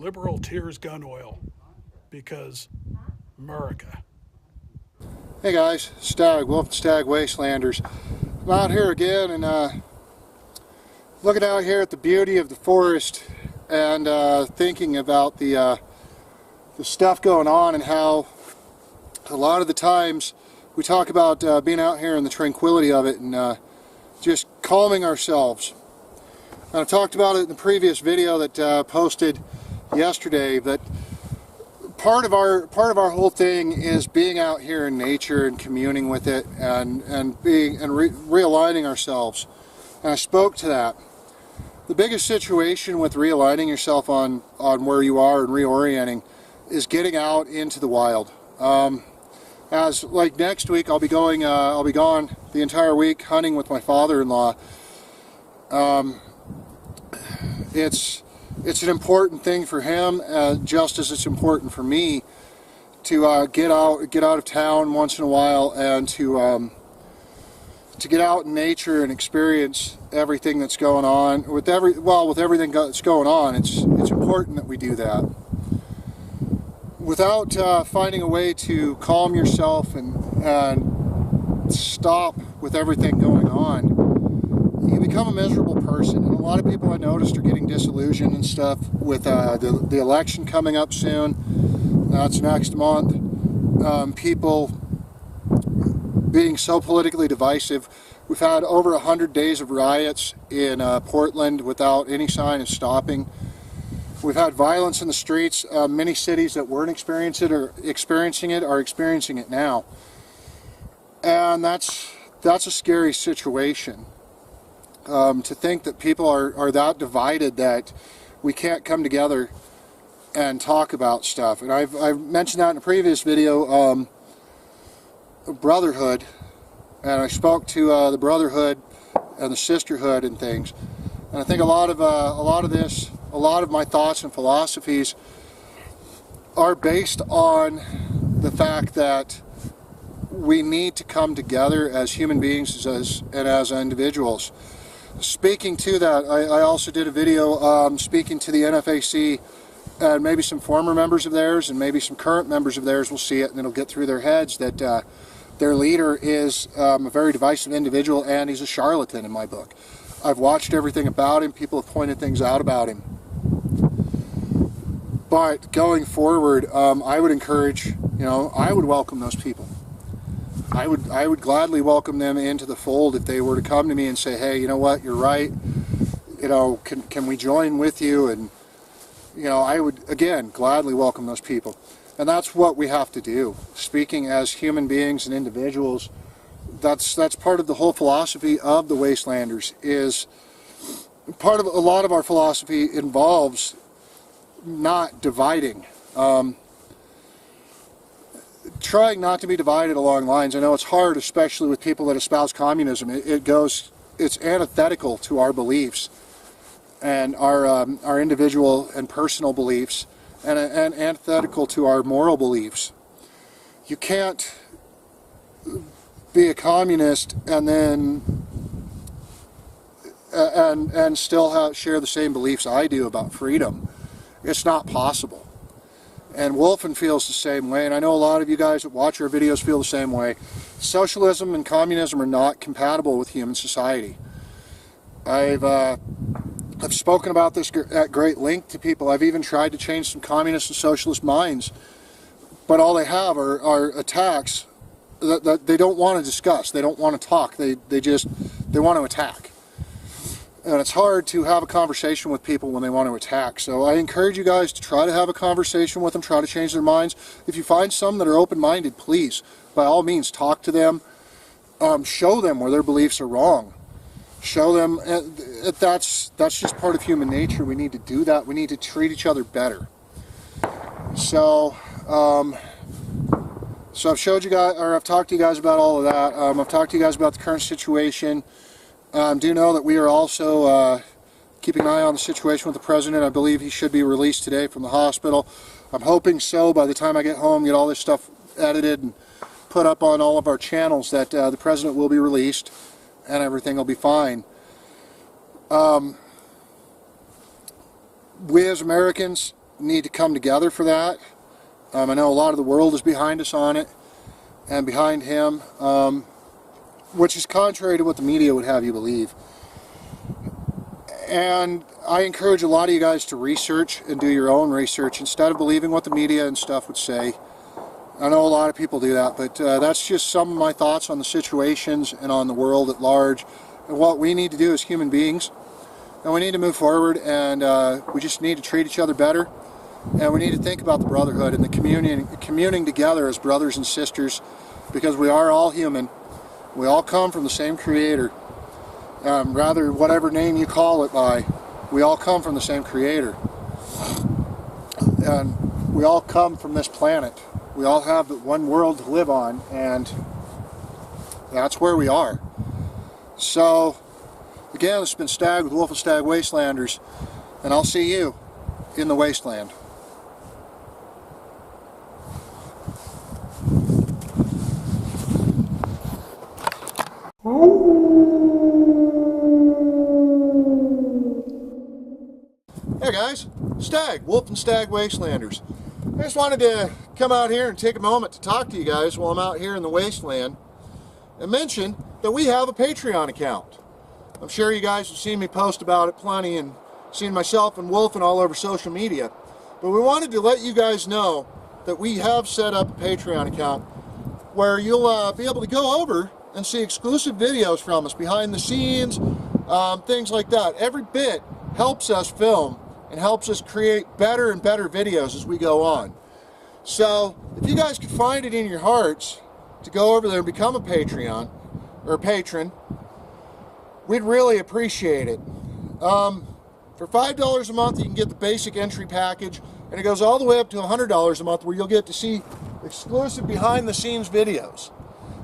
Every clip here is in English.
liberal tears gun oil because America. Hey guys, Stag, welcome to Stag Wastelanders. I'm out here again and looking out here at the beauty of the forest and thinking about the stuff going on and how a lot of the times we talk about being out here and the tranquility of it and just calming ourselves. And I talked about it in the previous video that posted yesterday, but part of our whole thing is being out here in nature and communing with it and realigning ourselves. And I spoke to that. The biggest situation with realigning yourself on where you are and reorienting is getting out into the wild. As like next week, I'll be gone the entire week hunting with my father-in-law. It's an important thing for him, just as it's important for me to get out of town once in a while and to get out in nature and experience everything that's going on. With everything that's going on, it's important that we do that. Without finding a way to calm yourself and stop with everything going on, you become a miserable person. And a lot of people I noticed are getting disillusioned and stuff with the election coming up soon. That's next month. People being so politically divisive. We've had over 100 days of riots in Portland without any sign of stopping. We've had violence in the streets. Many cities that weren't experiencing it are experiencing it now. And that's a scary situation. To think that people are that divided that we can't come together and talk about stuff. And I've mentioned that in a previous video, brotherhood, and I spoke to the brotherhood and the sisterhood and things. And I think a lot of my thoughts and philosophies are based on the fact that we need to come together as human beings and as individuals. Speaking to that, I also did a video speaking to the NFAC, and maybe some former members of theirs and maybe some current members of theirs will see it, and it'll get through their heads that their leader is a very divisive individual, and he's a charlatan in my book. I've watched everything about him. People have pointed things out about him. But going forward, I would encourage, I would welcome those people. I would gladly welcome them into the fold if they were to come to me and say, hey, you know what, you're right, can we join with you? And I would again gladly welcome those people. And that's what we have to do. Speaking as human beings and individuals, that's part of the whole philosophy of the Wastelanders. Is part of a lot of our philosophy involves not dividing. Trying not to be divided along lines. I know it's hard, especially with people that espouse communism. It's antithetical to our beliefs and our individual and personal beliefs, and antithetical to our moral beliefs. You can't be a communist and then and still share the same beliefs I do about freedom. It's not possible. And Wolfen feels the same way, and I know a lot of you guys that watch our videos feel the same way. Socialism and communism are not compatible with human society. I've spoken about this at great length to people. I've even tried to change some communist and socialist minds, but all they have are attacks that they don't want to discuss. They don't want to talk. They want to attack. And it's hard to have a conversation with people when they want to attack. So I encourage you guys to try to have a conversation with them, try to change their minds. If you find some that are open-minded, please, by all means, talk to them. Show them where their beliefs are wrong. Show them that's just part of human nature. We need to do that. We need to treat each other better. So, I've showed you guys, or I've talked to you guys about all of that. I've talked to you guys about the current situation. Do know that we are also keeping an eye on the situation with the president. I believe he should be released today from the hospital. I'm hoping so. By the time I get home, get all this stuff edited and put up on all of our channels, that the president will be released and everything will be fine. We as Americans need to come together for that. I know a lot of the world is behind us on it, and behind him, which is contrary to what the media would have you believe. And I encourage a lot of you guys to research and do your own research instead of believing what the media and stuff would say. I know a lot of people do that, but that's just some of my thoughts on the situations and on the world at large and what we need to do as human beings. And we need to move forward, and we just need to treat each other better, and we need to think about the brotherhood and the communing together as brothers and sisters, because we are all human. We all come from the same Creator. Rather, whatever name you call it by, we all come from the same Creator. And we all come from this planet. We all have but one world to live on, and that's where we are. So, again, this has been Stag with Wolf and Stag Wastelanders, and I'll see you in the wasteland. Hey guys, Stag, Wolf and Stag Wastelanders. I just wanted to come out here and take a moment to talk to you guys while I'm out here in the wasteland and mention that we have a Patreon account. I'm sure you guys have seen me post about it plenty and seen myself and Wolf and all over social media, but we wanted to let you guys know that we have set up a Patreon account where you'll be able to go over and see exclusive videos from us, behind the scenes, things like that. Every bit helps us film and helps us create better and better videos as we go on. So if you guys could find it in your hearts to go over there and become a Patreon or a patron, we'd really appreciate it. For $5 a month you can get the basic entry package, and it goes all the way up to $100 a month where you'll get to see exclusive behind the scenes videos.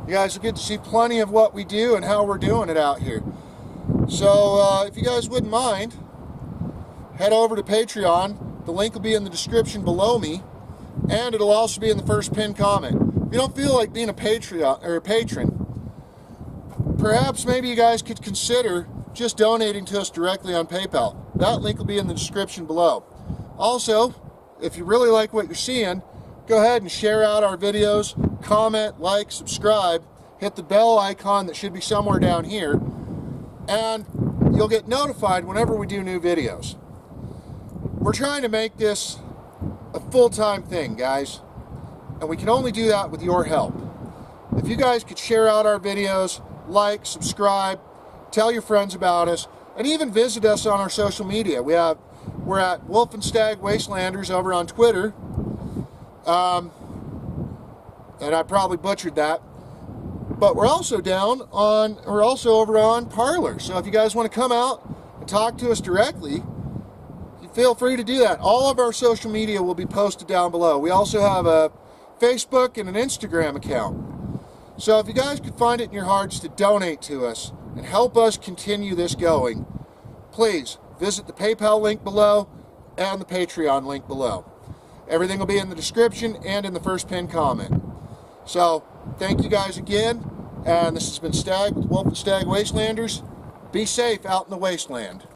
You guys will get to see plenty of what we do and how we're doing it out here. So if you guys wouldn't mind, head over to Patreon. The link will be in the description below me, and it'll also be in the first pinned comment. If you don't feel like being a Patreon or a patron, perhaps maybe you guys could consider just donating to us directly on PayPal. That link will be in the description below. Also, if you really like what you're seeing, go ahead and share out our videos, comment, like, subscribe, hit the bell icon that should be somewhere down here, and you'll get notified whenever we do new videos. We're trying to make this a full-time thing, guys, and we can only do that with your help. If you guys could share out our videos, like, subscribe, tell your friends about us, and even visit us on our social media. We're at Wolf and Stag Wastelanders over on Twitter, and I probably butchered that, but we're also over on Parler. So if you guys want to come out and talk to us directly, feel free to do that. All of our social media will be posted down below. We also have a Facebook and an Instagram account. So if you guys could find it in your hearts to donate to us and help us continue this going, please visit the PayPal link below and the Patreon link below. Everything will be in the description and in the first pinned comment. So thank you guys again, and this has been Stag with Wolf and Stag Wastelanders. Be safe out in the wasteland.